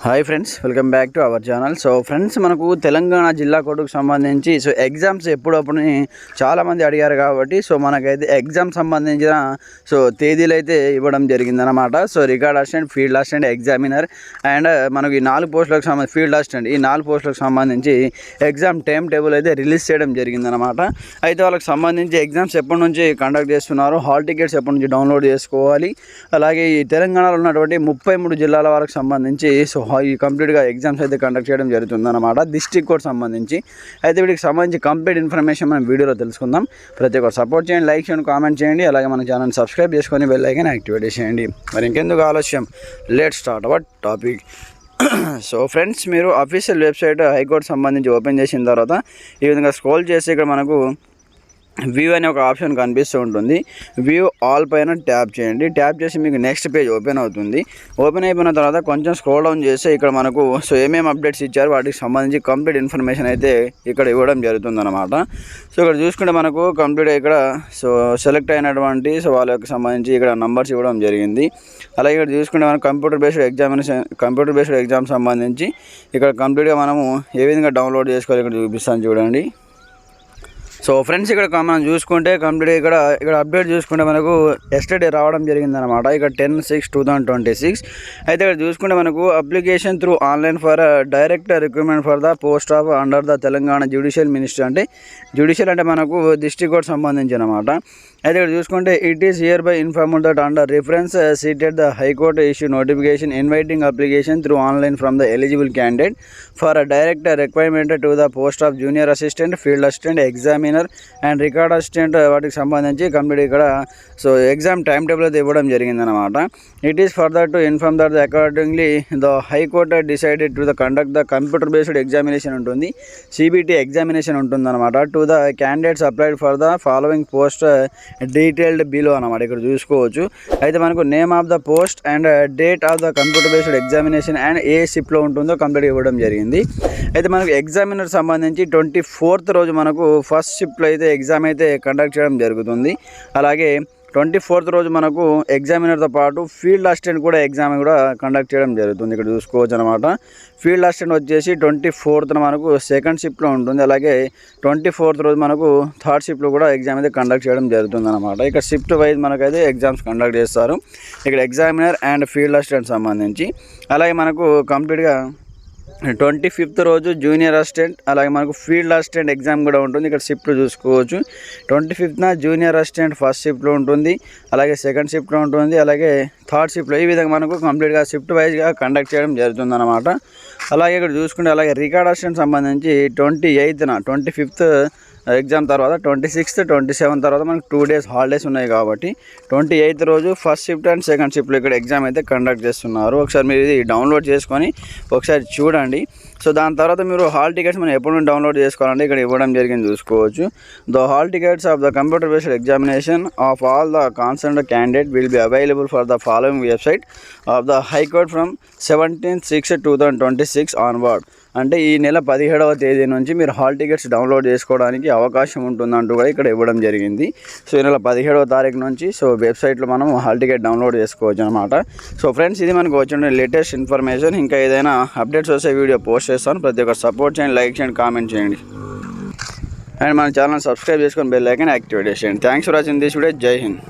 Hi friends, welcome back to our channel. So friends, మనకు తెలంగాణ జిల్లా కోర్టుకు సంబంధించి ఎగ్జామ్స్ ఎప్పుడప్పుడు చాలామంది అడిగారు కాబట్టి మనకైతే ఎగ్జామ్ సంబంధించిన తేదీలు అయితే ఇవ్వడం జరిగిందనమాట. Record assistant, field assistant, examiner and మనకు ఈ 4 పోస్టులకు సంబంధించి ఫీల్డ్ అసిస్టెంట్, ఈ 4 పోస్టులకు సంబంధించి ఎగ్జామ్ టైం టేబుల్ అయితే రిలీజ్ చేయడం జరిగిందనమాట. అయితే వాళ్ళకి సంబంధించి ఎగ్జామ్స్ ఎప్పటి నుంచి కండక్ట్ చేస్తున్నారు, హాల్ టికెట్స్ ఎప్పటి నుంచి డౌన్లోడ్ చేసుకోవాలి, అలాగే ఈ తెలంగాణలో ఉన్నటువంటి 33 జిల్లాల వరకు సంబంధించి ఈ కంప్లీట్గా ఎగ్జామ్స్ అయితే కండక్ట్ చేయడం జరుగుతుందన్నమాట, డిస్ట్రిక్ట్ కోర్ట్ సంబంధించి. అయితే వీటికి సంబంధించి కంప్లీట్ ఇన్ఫర్మేషన్ మనం వీడియోలో తెలుసుకుందాం. ప్రతి ఒక్కరు సపోర్ట్ చేయండి, లైక్ చేయండి, కామెంట్ చేయండి, అలాగే మన ఛానల్ సబ్స్క్రైబ్ చేసుకొని బెల్ ఐకాన్ యాక్టివేట్ చేయండి. మరి ఇంకెందుకు ఆలస్యం, let's start our topic. Friends, మీరు అఫీషియల్ వెబ్సైట్ హైకోర్టు సంబంధించి ఓపెన్ చేసిన తర్వాత ఈ విధంగా స్క్రోల్ చేసి ఇక్కడ మనకు వ్యూ అనే ఒక ఆప్షన్ కనిపిస్తూ ఉంటుంది. వ్యూ ఆల్ పైన ట్యాప్ చేయండి. ట్యాప్ చేసి మీకు నెక్స్ట్ పేజ్ ఓపెన్ అవుతుంది. ఓపెన్ అయిపోయిన తర్వాత కొంచెం స్క్రోల్ డౌన్ చేస్తే ఇక్కడ మనకు ఏమేమి అప్డేట్స్ ఇచ్చారు వాటికి సంబంధించి కంప్లీట్ ఇన్ఫర్మేషన్ అయితే ఇక్కడ ఇవ్వడం జరుగుతుందన్నమాట. ఇక్కడ చూసుకుంటే మనకు కంప్లీట్గా ఇక్కడ సెలెక్ట్ అయినటువంటి వాళ్ళకి సంబంధించి ఇక్కడ నంబర్స్ ఇవ్వడం జరిగింది. అలాగే ఇక్కడ చూసుకుంటే మనకు కంప్యూటర్ బేస్డ్ ఎగ్జామ్ సంబంధించి ఇక్కడ కంప్లీట్గా మనము ఏ విధంగా డౌన్లోడ్ చేసుకోవాలి ఇక్కడ చూపిస్తాను చూడండి. ఫ్రెండ్స్, ఇక్కడ మనం చూసుకుంటే కంప్లీట్గా ఇక్కడ అప్డేట్ చూసుకుంటే మనకు ఎస్టర్డే రావడం జరిగిందనమాట. ఇక్కడ 10/6/2026. అయితే ఇక్కడ చూసుకుంటే మనకు application through online for direct recruitment for the post of under the Telangana judicial ministry, అంటే జ్యుడిషియల్ అంటే మనకు డిస్ట్రిక్ట్ కోర్ట్ సంబంధించి అనమాట. అయితే ఇక్కడ చూసుకుంటే it is here by informed that under reference seated the high court issue notification inviting application through online from the eligible candidate for direct requirement to the post of junior assistant, field assistant, examiner and record assistant వాటికి సంబంధించి complete ఇక్కడ exam time table అయితే ఇవ్వడం జరిగిందనమాట. It is further to inform that accordingly the high court decided to the conduct the computer based examination ఉంటుంది, CBT examination ఉంటుందన్నమాట, to the candidates applied for the following post detailed below అనమాట. ఇక్కడ చూసుకోవచ్చు. అయితే మనకు name of the post and date of the computer based examination and ఏ షిప్లో ఉంటుందో కంప్లీట్ ఇవ్వడం జరిగింది. అయితే మనకు ఎగ్జామినర్ సంబంధించి 24th రోజు మనకు ఫస్ట్ షిప్లో అయితే ఎగ్జామ్ అయితే కండక్ట్ చేయడం జరుగుతుంది. అలాగే 24th రోజు మనకు ఎగ్జామినర్తో పాటు ఫీల్డ్ అసిస్టెంట్ కూడా ఎగ్జామ్ కూడా కండక్ట్ చేయడం జరుగుతుంది. ఇక్కడ చూసుకోవచ్చు అనమాట. ఫీల్డ్ అసిస్టెంట్ వచ్చేసి 24th మనకు సెకండ్ షిఫ్ట్లో ఉంటుంది. అలాగే 24th రోజు మనకు థర్డ్ షిఫ్ట్లో కూడా ఎగ్జామ్ అయితే కండక్ట్ చేయడం జరుగుతుంది అనమాట. ఇక్కడ షిఫ్ట్ వైజ్ మనకైతే ఎగ్జామ్స్ కండక్ట్ చేస్తారు ఇక్కడ ఎగ్జామినర్ అండ్ ఫీల్డ్ అసిస్టెంట్ సంబంధించి. అలాగే మనకు కంప్లీట్గా 25th రోజు జూనియర్ అసిస్టెంట్, అలాగే మనకు ఫీల్డ్ అసిస్టెంట్ ఎగ్జామ్ కూడా ఉంటుంది. ఇక్కడ షిఫ్ట్లో చూసుకోవచ్చు. 25th జూనియర్ అసిస్టెంట్ ఫస్ట్ షిఫ్ట్లో ఉంటుంది, అలాగే సెకండ్ షిఫ్ట్లో ఉంటుంది, అలాగే థర్డ్ షిఫ్ట్లో. ఈ విధంగా మనకు కంప్లీట్గా షిఫ్ట్ వైజ్గా కండక్ట్ చేయడం జరుగుతుంది అనమాట. అలాగే ఇక్కడ చూసుకుంటే అలాగే రికార్డ్ అసిస్టెంట్ సంబంధించి 25th ఎగ్జామ్ తర్వాత 26th, 27th తర్వాత మనకు 2 days హాలిడేస్ ఉన్నాయి కాబట్టి 28th రోజు ఫస్ట్ షిఫ్ట్ అండ్ సెకండ్ షిఫ్ట్లో ఇక్కడ ఎగ్జామ్ అయితే కండక్ట్ చేస్తున్నారు. ఒకసారి మీరు ఇది డౌన్లోడ్ చేసుకొని ఒకసారి చూడండి. దాని తర్వాత మీరు హాల్ టికెట్స్ మనం ఎప్పుడు నుండి డౌన్లోడ్ చేసుకోవాలంటే ఇక్కడ ఇవ్వడం జరిగింది చూసుకోవచ్చు. The hall tickets of the computer based examination of all the concerned candidate will be available for the following website of the high court from 17/6/2026 onward. అంటే ఈ నెల 17వ తేదీ నుంచి మీరు హాల్ టికెట్స్ డౌన్లోడ్ చేసుకోవడానికి అవకాశం ఉంటుందంటూ కూడా ఇక్కడ ఇవ్వడం జరిగింది. ఈ నెల 17వ తారీఖు నుంచి వెబ్సైట్లో మనం హాల్ టికెట్ డౌన్లోడ్ చేసుకోవచ్చు అనమాట. ఫ్రెండ్స్, ఇది మనకు వచ్చిన లేటెస్ట్ ఇన్ఫర్మేషన్. ఇంకా ఏదైనా అప్డేట్స్ వస్తే వీడియో పోస్ట్ చేస్తాను. ప్రతి ఒక్కరు సపోర్ట్ చేయండి, లైక్ చేయండి, కామెంట్ చేయండి అండ్ మన ఛానల్ సబ్స్క్రైబ్ చేసుకొని బెల్ ఐకాన్ యాక్టివేట్ చేయండి. Thanks for watching this video. జై హింద్.